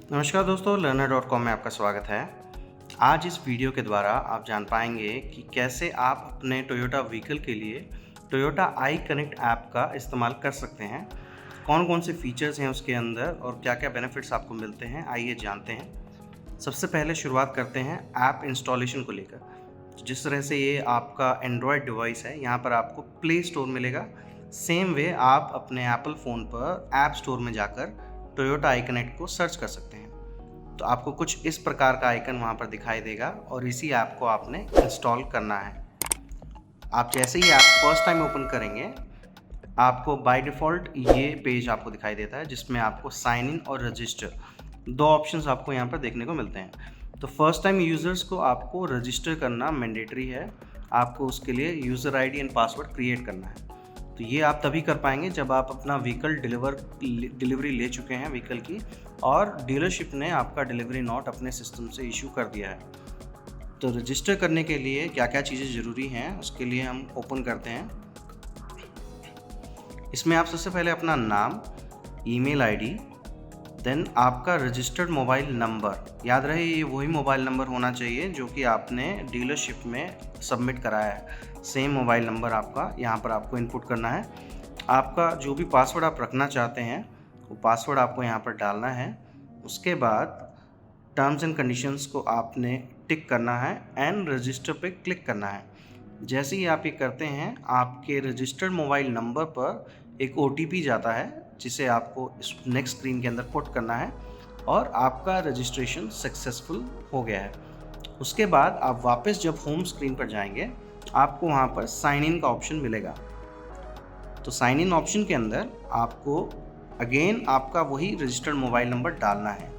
नमस्कार दोस्तों, learner.com में आपका स्वागत है। आज इस वीडियो के द्वारा आप जान पाएंगे कि कैसे आप अपने टोयोटा व्हीकल के लिए टोयोटा आई कनेक्ट ऐप का इस्तेमाल कर सकते हैं। कौन कौन से फीचर्स हैं उसके अंदर और क्या क्या बेनिफिट्स आपको मिलते हैं, आइए जानते हैं। सबसे पहले शुरुआत करते हैं ऐप इंस्टॉलेशन को लेकर। जिस तरह से ये आपका एंड्रॉयड डिवाइस है, यहाँ पर आपको प्ले स्टोर मिलेगा। सेम वे आप अपने एप्पल फ़ोन पर ऐप स्टोर में जाकर टोयोटा आई कनेक्ट को सर्च कर सकते हैं। तो आपको कुछ इस प्रकार का आइकन वहाँ पर दिखाई देगा और इसी ऐप को आपने इंस्टॉल करना है। आप जैसे ही ऐप फर्स्ट टाइम ओपन करेंगे, आपको बाय डिफ़ॉल्ट ये पेज आपको दिखाई देता है जिसमें आपको साइन इन और रजिस्टर दो ऑप्शंस आपको यहाँ पर देखने को मिलते हैं। तो फर्स्ट टाइम यूज़र्स को आपको रजिस्टर करना मैंडेटरी है। आपको उसके लिए user ID and password create करना है। तो ये आप तभी कर पाएंगे जब आप अपना व्हीकल डिलीवरी ले चुके हैं व्हीकल की, और डीलरशिप ने आपका डिलीवरी नोट अपने सिस्टम से इशू कर दिया है। तो रजिस्टर करने के लिए क्या क्या चीज़ें ज़रूरी हैं उसके लिए हम ओपन करते हैं। इसमें आप सबसे पहले अपना नाम, ईमेल आईडी, देन आपका रजिस्टर्ड मोबाइल नंबर, याद रहे ये वही मोबाइल नंबर होना चाहिए जो कि आपने डीलरशिप में सबमिट कराया है। सेम मोबाइल नंबर आपका यहाँ पर आपको इनपुट करना है। आपका जो भी पासवर्ड आप रखना चाहते हैं वो पासवर्ड आपको यहाँ पर डालना है। उसके बाद टर्म्स एंड कंडीशंस को आपने टिक करना है एंड रजिस्टर पे क्लिक करना है। जैसे ही आप ये करते हैं, आपके रजिस्टर्ड मोबाइल नंबर पर एक OTP जाता है जिसे आपको इस नेक्स्ट स्क्रीन के अंदर पुट करना है और आपका रजिस्ट्रेशन सक्सेसफुल हो गया है। उसके बाद आप वापस जब होम स्क्रीन पर जाएंगे, आपको वहाँ पर साइन इन का ऑप्शन मिलेगा। तो साइन इन ऑप्शन के अंदर आपको अगेन आपका वही रजिस्टर्ड मोबाइल नंबर डालना है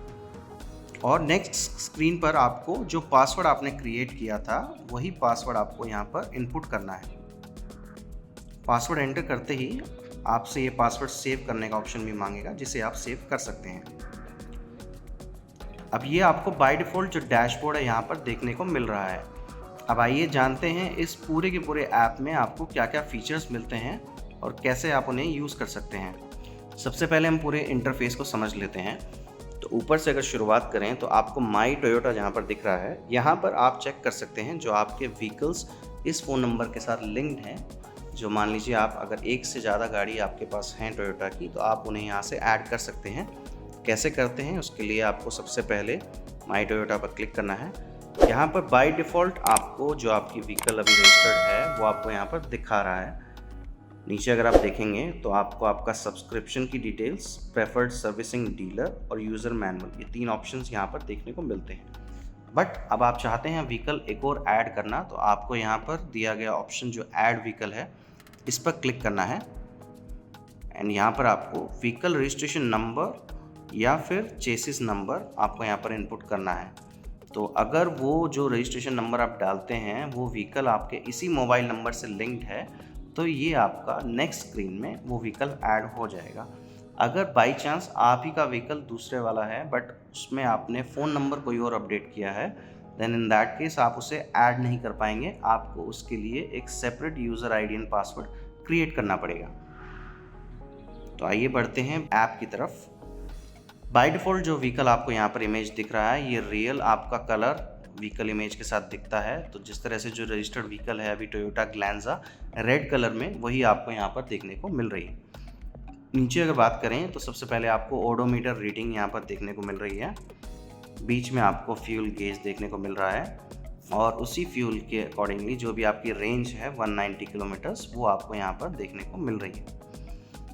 और नेक्स्ट स्क्रीन पर आपको जो पासवर्ड आपने क्रिएट किया था वही पासवर्ड आपको यहाँ पर इनपुट करना है। पासवर्ड एंटर करते ही आपसे ये पासवर्ड सेव करने का ऑप्शन भी मांगेगा जिसे आप सेव कर सकते हैं। अब ये आपको बाय डिफ़ॉल्ट जो डैशबोर्ड है यहाँ पर देखने को मिल रहा है। अब आइए जानते हैं इस पूरे के पूरे ऐप में आपको क्या क्या फीचर्स मिलते हैं और कैसे आप उन्हें यूज़ कर सकते हैं। सबसे पहले हम पूरे इंटरफेस को समझ लेते हैं। तो ऊपर से अगर शुरुआत करें तो आपको माई टोयोटा जहाँ पर दिख रहा है, यहाँ पर आप चेक कर सकते हैं जो आपके व्हीकल्स इस फ़ोन नंबर के साथ लिंक्ड हैं। जो मान लीजिए आप अगर एक से ज़्यादा गाड़ी आपके पास हैं टोयोटा की, तो आप उन्हें यहाँ से ऐड कर सकते हैं। कैसे करते हैं उसके लिए आपको सबसे पहले माई टोयोटा पर क्लिक करना है। यहाँ पर बाय डिफ़ॉल्ट आपको जो आपकी व्हीकल अभी रजिस्टर्ड है वो आपको यहाँ पर दिखा रहा है। नीचे अगर आप देखेंगे तो आपको आपका सब्सक्रिप्शन की डिटेल्स, प्रेफर्ड सर्विसिंग डीलर और यूज़र मैनुअल, ये 3 ऑप्शंस यहाँ पर देखने को मिलते हैं। बट अब आप चाहते हैं व्हीकल एक और ऐड करना, तो आपको यहाँ पर दिया गया ऑप्शन जो ऐड व्हीकल है इस पर क्लिक करना है एंड यहाँ पर आपको व्हीकल रजिस्ट्रेशन नंबर या फिर चेसिस नंबर आपको यहाँ पर इनपुट करना है। तो अगर वो जो रजिस्ट्रेशन नंबर आप डालते हैं वो व्हीकल आपके इसी मोबाइल नंबर से लिंक्ड है, तो ये आपका नेक्स्ट स्क्रीन में वो व्हीकल ऐड हो जाएगा। अगर बाई चांस आप ही का व्हीकल दूसरे वाला है बट उसमें आपने फ़ोन नंबर कोई और अपडेट किया है, देन इन दैट केस आप उसे ऐड नहीं कर पाएंगे। आपको उसके लिए एक separate user ID and password create करना पड़ेगा। तो आइए बढ़ते हैं ऐप की तरफ। बाय डिफ़ॉल्ट जो व्हीकल आपको यहाँ पर इमेज दिख रहा है, ये रियल आपका कलर व्हीकल इमेज के साथ दिखता है। तो जिस तरह से जो रजिस्टर्ड व्हीकल है अभी टोयोटा ग्लैंजा रेड कलर में, वही आपको यहाँ पर देखने को मिल रही है। नीचे अगर बात करें तो सबसे पहले आपको ओडोमीटर रीडिंग यहाँ पर देखने को मिल रही है। बीच में आपको फ्यूल गेज देखने को मिल रहा है और उसी फ्यूल के अकॉर्डिंगली जो भी आपकी रेंज है 190 किलोमीटर्स, वो आपको यहाँ पर देखने को मिल रही है।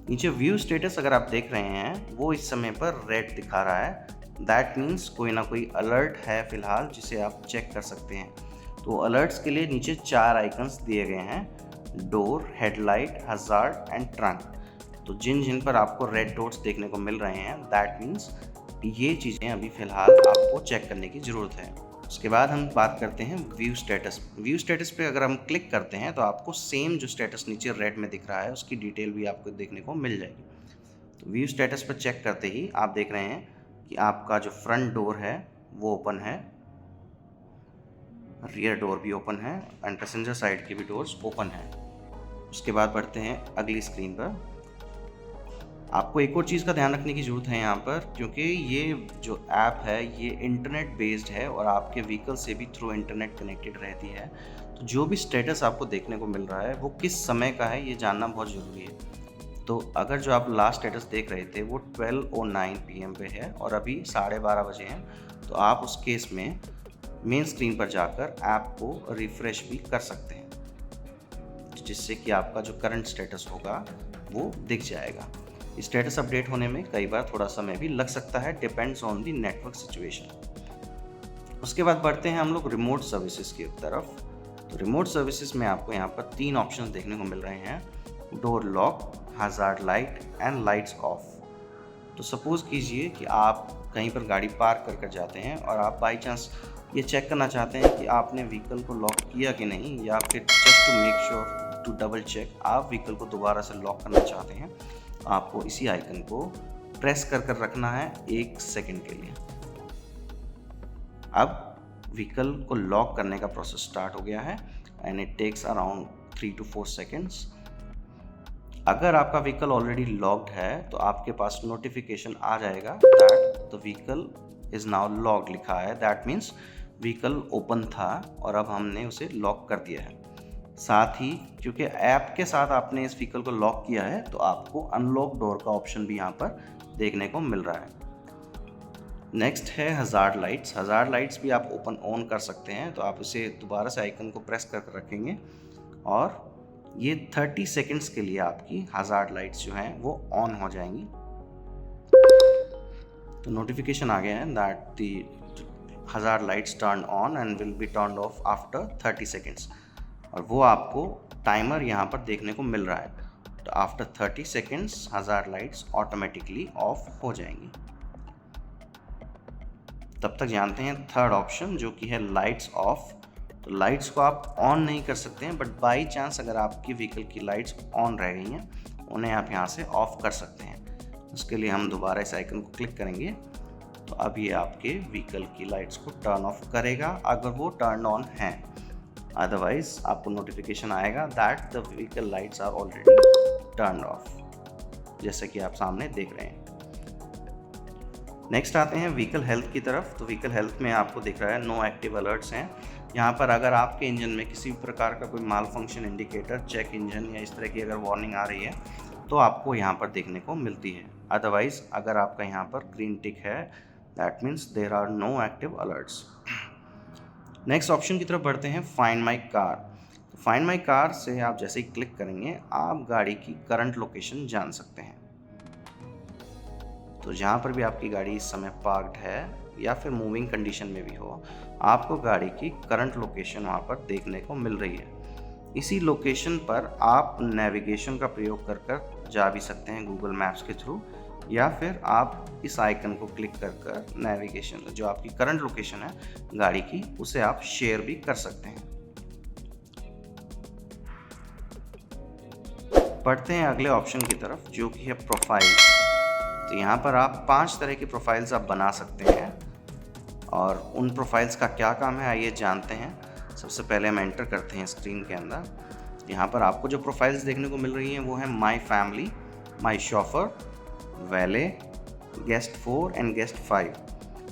नीचे व्यू स्टेटस अगर आप देख रहे हैं वो इस समय पर रेड दिखा रहा है। दैट मीन्स कोई ना कोई अलर्ट है फ़िलहाल जिसे आप चेक कर सकते हैं। तो अलर्ट्स के लिए नीचे 4 आइकन्स दिए गए हैं: door, headlight, hazard and trunk. तो जिन पर आपको रेड डॉट्स देखने को मिल रहे हैं, दैट मीन्स ये चीज़ें अभी फ़िलहाल आपको चेक करने की ज़रूरत है। उसके बाद हम बात करते हैं व्यू स्टेटस। व्यू स्टेटस पे अगर हम क्लिक करते हैं तो आपको सेम जो स्टेटस नीचे रेड में दिख रहा है उसकी डिटेल भी आपको देखने को मिल जाएगी। तो व्यू स्टेटस पर चेक करते ही आप देख रहे हैं कि आपका जो फ्रंट डोर है वो ओपन है, रियर डोर भी ओपन है एंड पैसेंजर साइड के भी डोर्स ओपन है। उसके बाद बढ़ते हैं अगली स्क्रीन पर। आपको एक और चीज़ का ध्यान रखने की ज़रूरत है यहाँ पर, क्योंकि ये जो ऐप है ये इंटरनेट बेस्ड है और आपके व्हीकल से भी थ्रू इंटरनेट कनेक्टेड रहती है। तो जो भी स्टेटस आपको देखने को मिल रहा है वो किस समय का है ये जानना बहुत ज़रूरी है। तो अगर जो आप लास्ट स्टेटस देख रहे थे वो 12:09 PM पे है और अभी 12:30 बजे हैं, तो आप उस केस में मेन स्क्रीन पर जाकर ऐप को रिफ़्रेश भी कर सकते हैं, जिससे कि आपका जो करंट स्टेटस होगा वो दिख जाएगा। स्टेटस अपडेट होने में कई बार थोड़ा समय भी लग सकता है, depends on the network situation. उसके बाद बढ़ते हैं हम लोग रिमोट सर्विसेज की तरफ। तो रिमोट सर्विसेज में आपको यहाँ पर 3 ऑप्शंस देखने को मिल रहे हैं: door lock, hazard light and lights off. तो सपोज़ कीजिए कि आप कहीं पर गाड़ी पार्क कर कर जाते हैं और आप बाई चांस ये चेक करना चाहते हैं कि आपने व्हीकल को लॉक किया कि नहीं, या फिर just to make sure to double check आप व्हीकल को दोबारा से लॉक करना चाहते हैं, तो आपको इसी आइकन को प्रेस कर कर रखना है 1 सेकंड के लिए। अब व्हीकल को लॉक करने का प्रोसेस स्टार्ट हो गया है and it takes around 3 to 4 seconds. अगर आपका व्हीकल ऑलरेडी लॉक्ड है तो आपके पास नोटिफिकेशन आ जाएगा that the vehicle is now locked लिखा है। दैट मीन्स व्हीकल ओपन था और अब हमने उसे लॉक कर दिया है। साथ ही क्योंकि ऐप के साथ आपने इस व्हीकल को लॉक किया है तो आपको अनलॉक डोर का ऑप्शन भी यहाँ पर देखने को मिल रहा है। नेक्स्ट है हज़ार्ड लाइट्स। हज़ार्ड लाइट्स भी आप ओपन ऑन कर सकते हैं, तो आप इसे दोबारा से आइकन को प्रेस कर रखेंगे और ये 30 सेकेंड्स के लिए आपकी हज़ार्ड लाइट्स जो हैं वो ऑन हो जाएंगी। तो नोटिफिकेशन आ गया है that the hazard lights turn on and will be turn off after 30 seconds, और वो आपको टाइमर यहाँ पर देखने को मिल रहा है। तो after 30 seconds hazard lights automatically off हो जाएंगी। तब तक जानते हैं थर्ड ऑप्शन जो कि है लाइट्स ऑफ। तो लाइट्स को आप ऑन नहीं कर सकते हैं, बट बाई चांस अगर आपकी व्हीकल की लाइट्स ऑन रह गई हैं उन्हें आप यहाँ से ऑफ कर सकते हैं। उसके लिए हम दोबारा इस आइकन को क्लिक करेंगे तो अब ये आपके व्हीकल की लाइट्स को टर्न ऑफ करेगा अगर वो टर्न ऑन हैं। अदरवाइज आपको नोटिफिकेशन आएगा that the vehicle lights are already turn off, जैसे कि आप सामने देख रहे हैं। नेक्स्ट आते हैं व्हीकल हेल्थ की तरफ। तो व्हीकल हेल्थ में आपको दिख रहा है नो एक्टिव अलर्ट्स हैं। यहाँ पर अगर आपके इंजन में किसी भी प्रकार का कोई माल फंक्शन इंडिकेटर, चेक इंजन या इस तरह की अगर वार्निंग आ रही है तो आपको यहाँ पर देखने को मिलती है। अदरवाइज अगर आपका यहाँ पर ग्रीन टिक है that means there are no active alerts. Next option की तरफ बढ़ते हैं फाइंड माई कार। तो फाइंड माई कार से आप जैसे ही क्लिक करेंगे आप गाड़ी की करंट लोकेशन जान सकते हैं। तो जहाँ पर भी आपकी गाड़ी इस समय पार्क्ड है या फिर मूविंग कंडीशन में भी हो, आपको गाड़ी की करंट लोकेशन वहाँ पर देखने को मिल रही है। इसी लोकेशन पर आप नेविगेशन का प्रयोग कर कर जा भी सकते हैं गूगल मैप्स के थ्रू, या फिर आप इस आइकन को क्लिक कर कर नेविगेशन जो आपकी करंट लोकेशन है गाड़ी की उसे आप शेयर भी कर सकते हैं। बढ़ते हैं अगले ऑप्शन की तरफ जो कि है प्रोफाइल। तो यहाँ पर आप 5 तरह की प्रोफाइल्स आप बना सकते हैं और उन प्रोफाइल्स का क्या काम है आइए जानते हैं। सबसे पहले हम एंटर करते हैं स्क्रीन के अंदर। यहाँ पर आपको जो प्रोफाइल्स देखने को मिल रही हैं वो है my family, my chauffeur, valet, guest 4 and guest 5।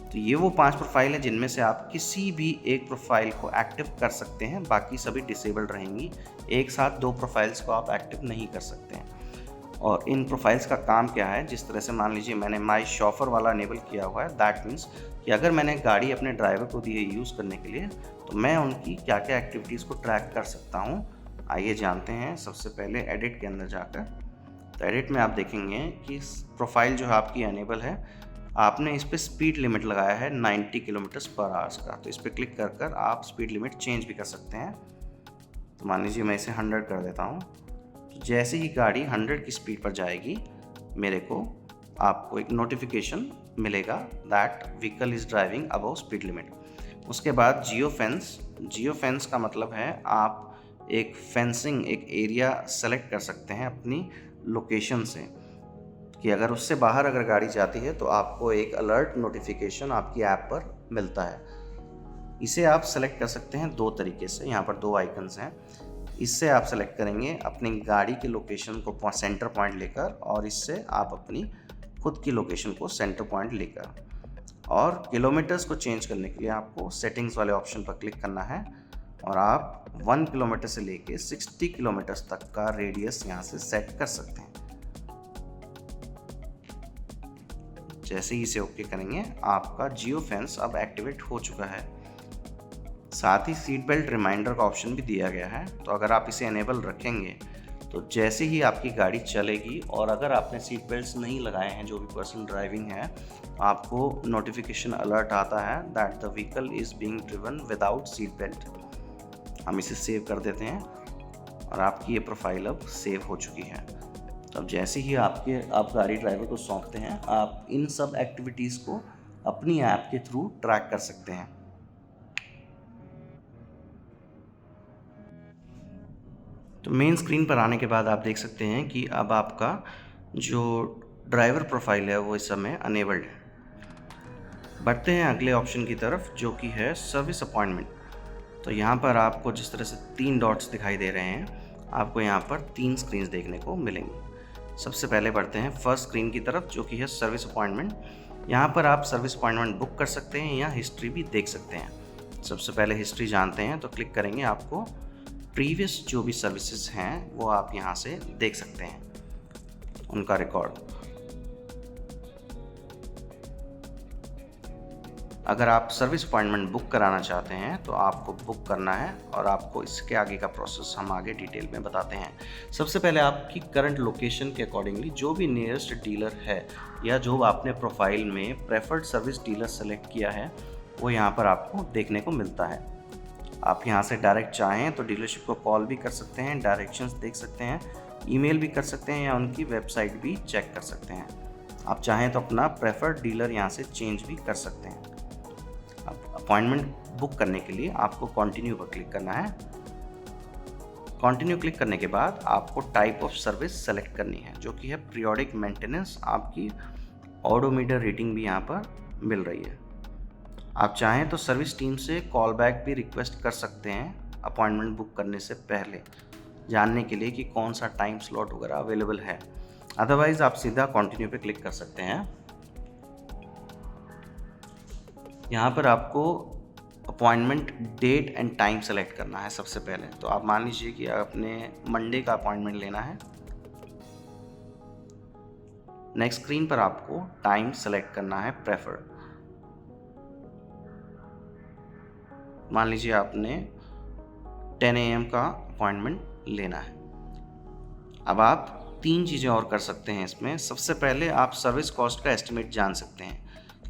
तो ये वो 5 प्रोफाइल हैं जिनमें से आप किसी भी एक प्रोफाइल को एक्टिव कर सकते हैं, बाकी सभी डिसेबल्ड रहेंगी। एक साथ 2 प्रोफाइल्स को आप एक्टिव नहीं कर सकते हैं। और इन प्रोफाइल्स का काम क्या है, जिस तरह से मान लीजिए मैंने माई शॉफर वाला इनेबल किया हुआ है, दैट मीन्स कि अगर मैंने गाड़ी अपने ड्राइवर को दी है यूज़ करने के लिए तो मैं उनकी क्या क्या एक्टिविटीज़ को ट्रैक कर सकता हूँ। आइए जानते हैं। सबसे पहले एडिट के अंदर जाकर, तो एडिट में आप देखेंगे कि प्रोफाइल जो है आपकी अनेबल है, आपने इस पर स्पीड लिमिट लगाया है 90 किलोमीटर्स पर आवर्स का। तो इस पर क्लिक कर कर आप स्पीड लिमिट चेंज भी कर सकते हैं। तो मान लीजिए मैं इसे 100 कर देता हूँ। तो जैसे ही गाड़ी 100 की स्पीड पर जाएगी मेरे को आपको एक नोटिफिकेशन मिलेगा that vehicle is driving above speed limit. उसके बाद जियो फेंस। जियो फेंस का मतलब है आप एक फेंसिंग, एक एरिया सेलेक्ट कर सकते हैं अपनी लोकेशन से कि अगर उससे बाहर अगर गाड़ी जाती है तो आपको एक अलर्ट नोटिफिकेशन आपकी ऐप पर मिलता है। इसे आप सेलेक्ट कर सकते हैं 2 तरीके से। यहाँ पर 2 आइकन्स हैं। इससे आप सेलेक्ट करेंगे अपनी गाड़ी की लोकेशन को सेंटर पॉइंट लेकर, और इससे आप अपनी खुद की लोकेशन को सेंटर पॉइंट लेकर। और किलोमीटर्स को चेंज करने के लिए आपको सेटिंग्स वाले ऑप्शन पर क्लिक करना है, और आप 1 किलोमीटर से लेके 60 किलोमीटर्स तक का रेडियस यहाँ से सेट कर सकते हैं। जैसे ही इसे ओके करेंगे, आपका जियो फेंस अब एक्टिवेट हो चुका है। साथ ही सीट बेल्ट रिमाइंडर का ऑप्शन भी दिया गया है, तो अगर आप इसे एनेबल रखेंगे तो जैसे ही आपकी गाड़ी चलेगी, और अगर आपने सीट बेल्ट्स नहीं लगाए हैं, जो भी पर्सनल ड्राइविंग है, आपको नोटिफिकेशन अलर्ट आता है that the vehicle is being driven without seat belt. हम इसे सेव कर देते हैं, और आपकी ये प्रोफाइल अब सेव हो चुकी है। तो अब जैसे ही आप गाड़ी ड्राइवर को सौंपते हैं, आप इन सब एक्टिविटीज़ को अपनी ऐप के थ्रू ट्रैक कर सकते हैं। तो मेन स्क्रीन पर आने के बाद आप देख सकते हैं कि अब आपका जो ड्राइवर प्रोफाइल है वो इस समय अनेबल्ड है। बढ़ते हैं अगले ऑप्शन की तरफ, जो कि है सर्विस अपॉइंटमेंट। तो यहाँ पर आपको जिस तरह से 3 डॉट्स दिखाई दे रहे हैं, आपको यहाँ पर 3 स्क्रीन्स देखने को मिलेंगी। सबसे पहले बढ़ते हैं फर्स्ट स्क्रीन की तरफ, जो कि है सर्विस अपॉइंटमेंट। यहाँ पर आप सर्विस अपॉइंटमेंट बुक कर सकते हैं या हिस्ट्री भी देख सकते हैं। सबसे पहले हिस्ट्री जानते हैं, तो क्लिक करेंगे, आपको प्रीवियस जो भी सर्विसेज हैं वो आप यहाँ से देख सकते हैं, उनका रिकॉर्ड। अगर आप सर्विस अपॉइंटमेंट बुक कराना चाहते हैं तो आपको बुक करना है, और आपको इसके आगे का प्रोसेस हम आगे डिटेल में बताते हैं। सबसे पहले आपकी करंट लोकेशन के अकॉर्डिंगली जो भी नियरेस्ट डीलर है, या जो आपने प्रोफाइल में प्रेफर्ड सर्विस डीलर सेलेक्ट किया है, वो यहाँ पर आपको देखने को मिलता है। आप यहाँ से डायरेक्ट चाहें तो डीलरशिप को कॉल भी कर सकते हैं, डायरेक्शंस देख सकते हैं, ईमेल भी कर सकते हैं, या उनकी वेबसाइट भी चेक कर सकते हैं। आप चाहें तो अपना प्रेफर्ड डीलर यहाँ से चेंज भी कर सकते हैं। अब अपॉइंटमेंट बुक करने के लिए आपको कंटिन्यू पर क्लिक करना है। कंटिन्यू क्लिक करने के बाद आपको टाइप ऑफ सर्विस सेलेक्ट करनी है, जो कि है पीरियोडिक मेंटेनेंस। आपकी ऑडोमीटर रेटिंग भी यहाँ पर मिल रही है। आप चाहें तो सर्विस टीम से कॉल बैक भी रिक्वेस्ट कर सकते हैं अपॉइंटमेंट बुक करने से पहले, जानने के लिए कि कौन सा टाइम स्लॉट वगैरह अवेलेबल है। अदरवाइज आप सीधा कंटिन्यू पे क्लिक कर सकते हैं। यहाँ पर आपको appointment date and time select करना है सबसे पहले। तो आप मान लीजिए कि आपने मंडे का अपॉइंटमेंट लेना है। नेक्स्ट स्क्रीन पर आपको टाइम सेलेक्ट करना है प्रेफर्ड। मान लीजिए आपने 10 AM का अपॉइंटमेंट लेना है। अब आप 3 चीज़ें और कर सकते हैं इसमें। सबसे पहले आप सर्विस कॉस्ट का एस्टिमेट जान सकते हैं।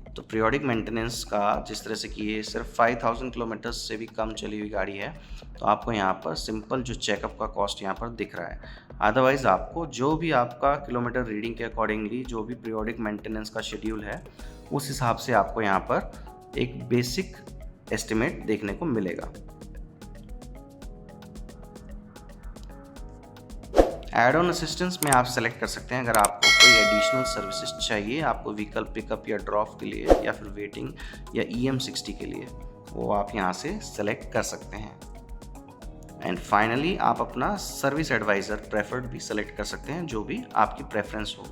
तो पीरियोडिक मेंटेनेंस का, जिस तरह से कि ये सिर्फ 5000 किलोमीटर्स से भी कम चली हुई गाड़ी है, तो आपको यहाँ पर सिंपल जो चेकअप का कॉस्ट यहाँ पर दिख रहा है। अदरवाइज़ आपको जो भी आपका किलोमीटर रीडिंग के अकॉर्डिंगली जो भी पीरियोडिक मेंटेनेंस का शेड्यूल है, उस हिसाब से आपको यहाँ पर एक बेसिक एस्टिमेट देखने को मिलेगा। एड ऑन असिस्टेंस में आप सेलेक्ट कर सकते हैं अगर आपको कोई एडिशनल सर्विसेज चाहिए, आपको व्हीकल पिकअप या ड्रॉप के लिए, या फिर वेटिंग या EM60 के लिए, वो आप यहाँ से सेलेक्ट कर सकते हैं। एंड फाइनली आप अपना सर्विस एडवाइज़र प्रेफर्ड भी सेलेक्ट कर सकते हैं, जो भी आपकी प्रेफरेंस हो।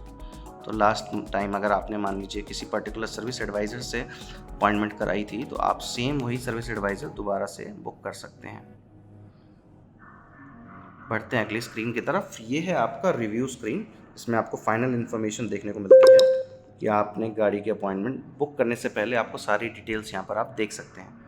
तो लास्ट टाइम अगर आपने मान लीजिए किसी पर्टिकुलर सर्विस एडवाइज़र से अपॉइंटमेंट कराई थी, तो आप सेम वही सर्विस एडवाइज़र दोबारा से बुक कर सकते हैं। बढ़ते हैं अगली स्क्रीन की तरफ। ये है आपका रिव्यू स्क्रीन। इसमें आपको फाइनल इन्फॉर्मेशन देखने को मिलती है कि आपने गाड़ी की अपॉइंटमेंट बुक करने से पहले आपको सारी डिटेल्स यहाँ पर आप देख सकते हैं।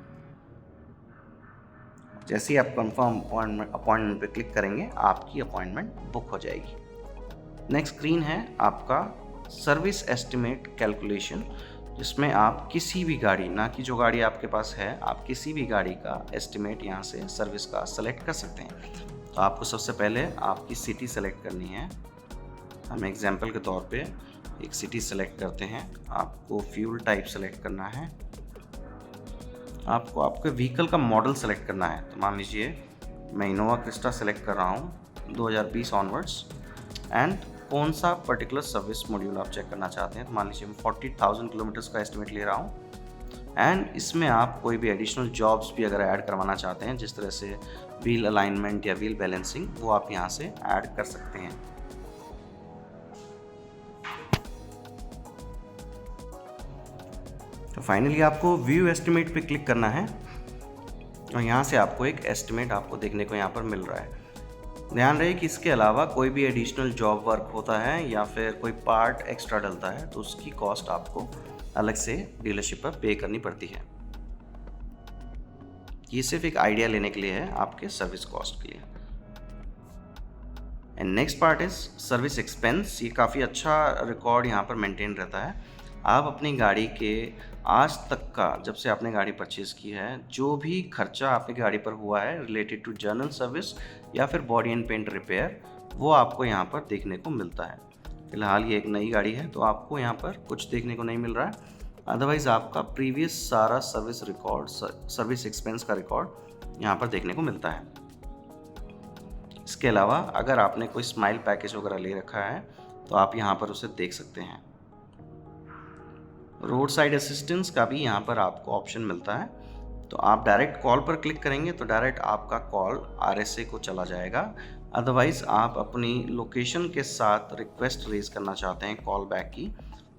जैसे ही आप कंफर्म अपॉइंटमेंट पे क्लिक करेंगे, आपकी अपॉइंटमेंट बुक हो जाएगी। नेक्स्ट स्क्रीन है आपका सर्विस एस्टिमेट कैलकुलेशन, जिसमें आप किसी भी गाड़ी, ना कि जो गाड़ी आपके पास है, आप किसी भी गाड़ी का एस्टिमेट यहाँ से सर्विस का सेलेक्ट कर सकते हैं। तो आपको सबसे पहले आपकी सिटी सेलेक्ट करनी है। हम एग्जांपल के तौर पे एक सिटी सेलेक्ट करते हैं। आपको फ्यूल टाइप सेलेक्ट करना है। आपको आपके व्हीकल का मॉडल सेलेक्ट करना है। तो मान लीजिए मैं इनोवा क्रिस्टा सेलेक्ट कर रहा हूँ 2020 ऑनवर्ड्स। एंड कौन सा पर्टिकुलर सर्विस मॉड्यूल आप चेक करना चाहते हैं। तो मान लीजिए मैं 40,000 किलोमीटर्स का एस्टिमेट ले रहा हूँ। एंड इसमें आप कोई भी एडिशनल जॉब्स भी अगर ऐड करवाना चाहते हैं, जिस तरह से व्हील अलाइनमेंट या व्हील बैलेंसिंग, वो आप यहाँ से ऐड कर सकते हैं। तो फाइनली आपको व्यू एस्टिमेट पे क्लिक करना है और यहाँ से आपको एक एस्टिमेट आपको देखने को यहाँ पर मिल रहा है। ध्यान रहे कि इसके अलावा कोई भी एडिशनल जॉब वर्क होता है या फिर कोई पार्ट एक्स्ट्रा डलता है तो उसकी कॉस्ट आपको अलग से डीलरशिप पर पे करनी पड़ती है। ये सिर्फ एक आइडिया लेने के लिए है आपके सर्विस कॉस्ट के लिए। And next part is service expense. ये काफ़ी अच्छा रिकॉर्ड यहाँ पर मेंटेन रहता है। आप अपनी गाड़ी के आज तक का, जब से आपने गाड़ी परचेज़ की है, जो भी खर्चा आपकी गाड़ी पर हुआ है रिलेटेड टू जनरल सर्विस या फिर बॉडी एंड पेंट रिपेयर, वो आपको यहाँ पर देखने को मिलता है। फिलहाल ये एक नई गाड़ी है तो आपको यहाँ पर कुछ देखने को नहीं मिल रहा है, अदरवाइज़ आपका प्रीवियस सारा सर्विस रिकॉर्ड, सर्विस एक्सपेंस का रिकॉर्ड यहाँ पर देखने को मिलता है। इसके अलावा अगर आपने कोई स्माइल पैकेज वगैरह ले रखा है तो आप यहाँ पर उसे देख सकते हैं। रोड साइड असिस्टेंस का भी यहाँ पर आपको ऑप्शन मिलता है, तो आप डायरेक्ट कॉल पर क्लिक करेंगे तो डायरेक्ट आपका कॉल RSA को चला जाएगा। अदरवाइज़ आप अपनी लोकेशन के साथ रिक्वेस्ट रेज करना चाहते हैं कॉल बैक की,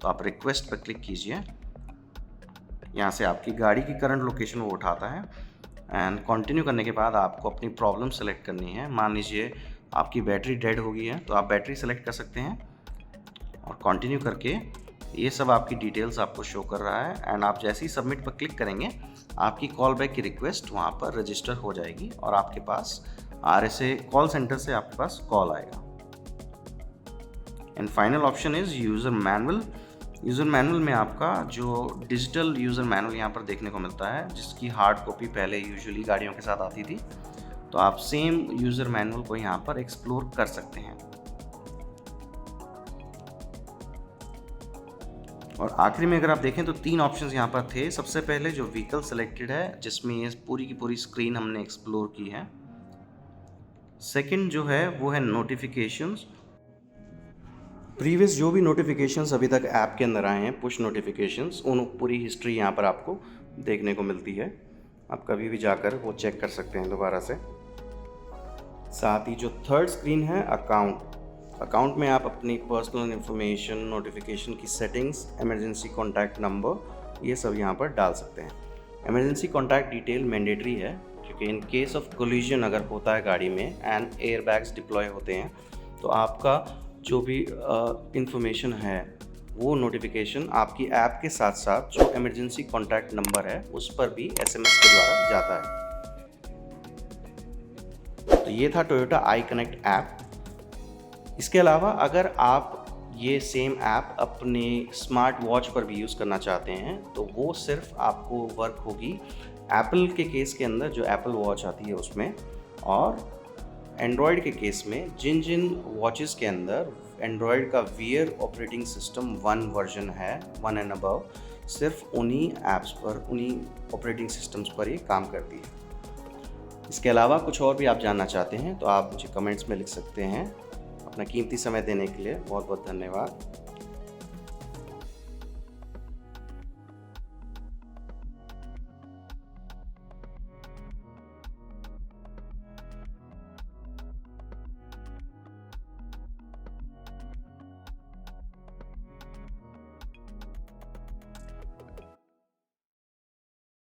तो आप रिक्वेस्ट पर क्लिक कीजिए। यहाँ से आपकी गाड़ी की करंट लोकेशन वो उठाता है एंड कंटिन्यू करने के बाद आपको अपनी प्रॉब्लम सेलेक्ट करनी है। मान लीजिए आपकी बैटरी डेड हो गई है तो आप बैटरी सेलेक्ट कर सकते हैं और कंटिन्यू करके ये सब आपकी डिटेल्स आपको शो कर रहा है। एंड आप जैसे ही सबमिट पर क्लिक करेंगे आपकी कॉल बैक की रिक्वेस्ट वहाँ पर रजिस्टर हो जाएगी और आपके पास RSA कॉल सेंटर से आपके पास कॉल आएगा। And final option is user manual. User manual में आपका जो डिजिटल यूज़र मैनुअल यहाँ पर देखने को मिलता है, जिसकी हार्ड कॉपी पहले यूजुअली गाड़ियों के साथ आती थी, तो आप सेम यूज़र मैनुअल को यहाँ पर एक्सप्लोर कर सकते हैं। और आखिरी में अगर आप देखें तो 3 ऑप्शंस यहाँ पर थे। सबसे पहले जो व्हीकल सेलेक्टेड है, जिसमें ये पूरी की पूरी स्क्रीन हमने एक्सप्लोर की है। सेकंड जो है वो है नोटिफिकेशंस। प्रीवियस जो भी नोटिफिकेशंस अभी तक ऐप के अंदर आए हैं, पुश नोटिफिकेशंस, उन पूरी हिस्ट्री यहाँ पर आपको देखने को मिलती है। आप कभी भी जाकर वो चेक कर सकते हैं दोबारा से। साथ ही जो थर्ड स्क्रीन है अकाउंट में आप अपनी पर्सनल इन्फॉर्मेशन, नोटिफिकेशन की सेटिंग्स, इमरजेंसी कॉन्टैक्ट नंबर, ये सब यहाँ पर डाल सकते हैं। इमरजेंसी कॉन्टैक्ट डिटेल मैंडेटरी है क्योंकि इन केस ऑफ कोलिजन अगर होता है गाड़ी में एंड एयर बैग्स डिप्लॉय होते हैं तो आपका जो भी इंफॉर्मेशन है वो नोटिफिकेशन आपकी ऐप के साथ साथ जो इमरजेंसी कॉन्टैक्ट नंबर है उस पर भी SMS के द्वारा जाता है। तो ये था टोयोटा आई कनेक्ट ऐप। इसके अलावा अगर आप ये सेम ऐप अपने स्मार्ट वॉच पर भी यूज़ करना चाहते हैं तो वो सिर्फ आपको वर्क होगी एप्पल के केस के अंदर, जो एप्पल वॉच आती है उसमें, और एंड्रॉयड के केस में जिन वॉचेस के अंदर एंड्रॉयड का वियर ऑपरेटिंग सिस्टम 1 वर्जन है, 1 एंड अबव, सिर्फ उन्हीं ऐप्स पर, उन्हीं ऑपरेटिंग सिस्टम्स पर ये काम करती है। इसके अलावा कुछ और भी आप जानना चाहते हैं तो आप मुझे कमेंट्स में लिख सकते हैं। अपना कीमती समय देने के लिए बहुत बहुत धन्यवाद।